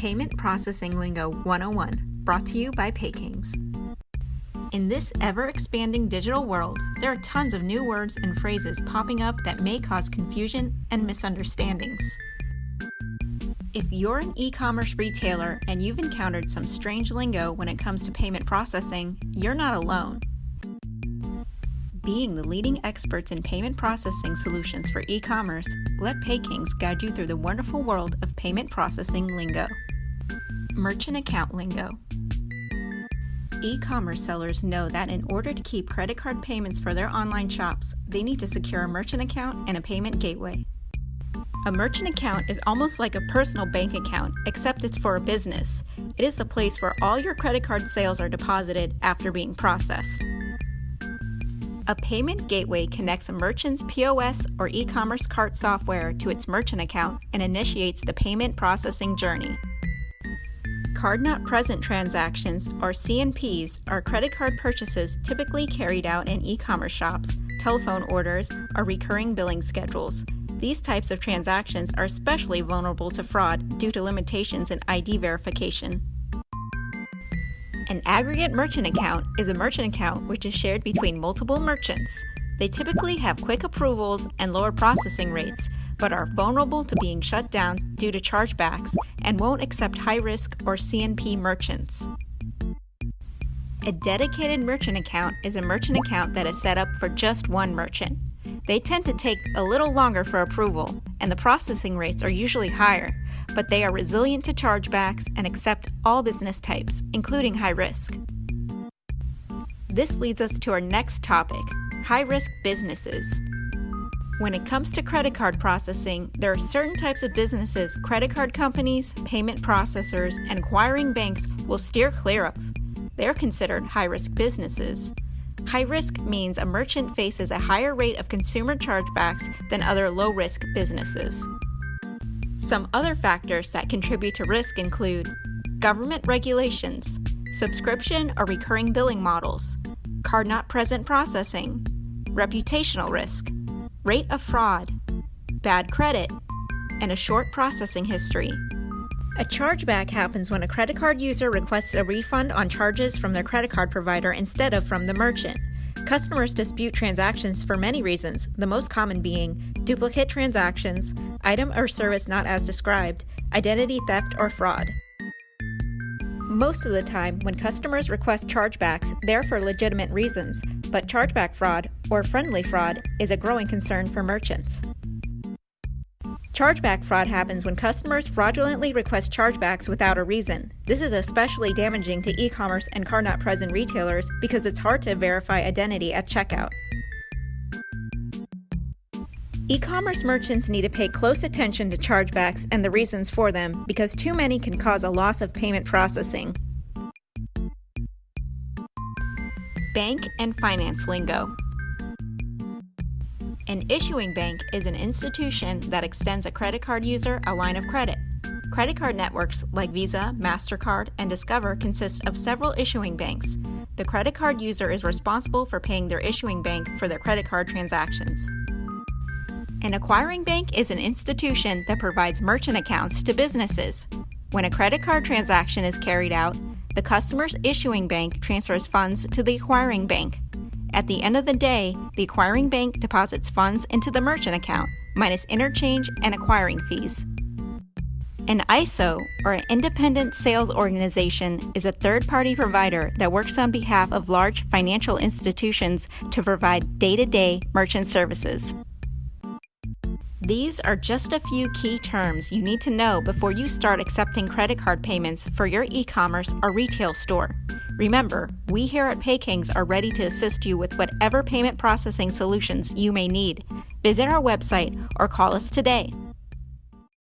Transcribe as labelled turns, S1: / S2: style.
S1: Payment Processing Lingo 101, brought to you by PayKings. In this ever-expanding digital world, there are tons of new words and phrases popping up that may cause confusion and misunderstandings. If you're an e-commerce retailer and you've encountered some strange lingo when it comes to payment processing, you're not alone. Being the leading experts in payment processing solutions for e-commerce, let PayKings guide you through the wonderful world of payment processing lingo. Merchant account lingo. E-commerce sellers know that in order to keep credit card payments for their online shops, they need to secure a merchant account and a payment gateway. A merchant account is almost like a personal bank account, except it's for a business. It is the place where all your credit card sales are deposited after being processed. A payment gateway connects a merchant's POS or e-commerce cart software to its merchant account and initiates the payment processing journey. Card not present transactions, or CNPs, are credit card purchases typically carried out in e-commerce shops, telephone orders, or recurring billing schedules. These types of transactions are especially vulnerable to fraud due to limitations in ID verification. An aggregate merchant account is a merchant account which is shared between multiple merchants. They typically have quick approvals and lower processing rates, but are vulnerable to being shut down due to chargebacks and won't accept high-risk or CNP merchants. A dedicated merchant account is a merchant account that is set up for just one merchant. They tend to take a little longer for approval, and the processing rates are usually higher, but they are resilient to chargebacks and accept all business types, including high risk. This leads us to our next topic, high-risk businesses. When it comes to credit card processing, there are certain types of businesses credit card companies, payment processors, and acquiring banks will steer clear of. They are considered high-risk businesses. High risk means a merchant faces a higher rate of consumer chargebacks than other low-risk businesses. Some other factors that contribute to risk include government regulations, subscription or recurring billing models, card not present processing, reputational risk, rate of fraud, bad credit, and a short processing history. A chargeback happens when a credit card user requests a refund on charges from their credit card provider instead of from the merchant. Customers dispute transactions for many reasons, the most common being duplicate transactions, item or service not as described, identity theft, or fraud. Most of the time, when customers request chargebacks, they're for legitimate reasons, but chargeback fraud, or friendly fraud, is a growing concern for merchants. Chargeback fraud happens when customers fraudulently request chargebacks without a reason. This is especially damaging to e-commerce and card-not-present retailers because it's hard to verify identity at checkout. E-commerce merchants need to pay close attention to chargebacks and the reasons for them because too many can cause a loss of payment processing. Bank and finance lingo. An issuing bank is an institution that extends a credit card user a line of credit. Credit card networks like Visa, MasterCard, and Discover consist of several issuing banks. The credit card user is responsible for paying their issuing bank for their credit card transactions. An acquiring bank is an institution that provides merchant accounts to businesses. When a credit card transaction is carried out, the customer's issuing bank transfers funds to the acquiring bank. At the end of the day, the acquiring bank deposits funds into the merchant account, minus interchange and acquiring fees. An ISO, or an independent sales organization, is a third-party provider that works on behalf of large financial institutions to provide day-to-day merchant services. These are just a few key terms you need to know before you start accepting credit card payments for your e-commerce or retail store. Remember, we here at PayKings are ready to assist you with whatever payment processing solutions you may need. Visit our website or call us today.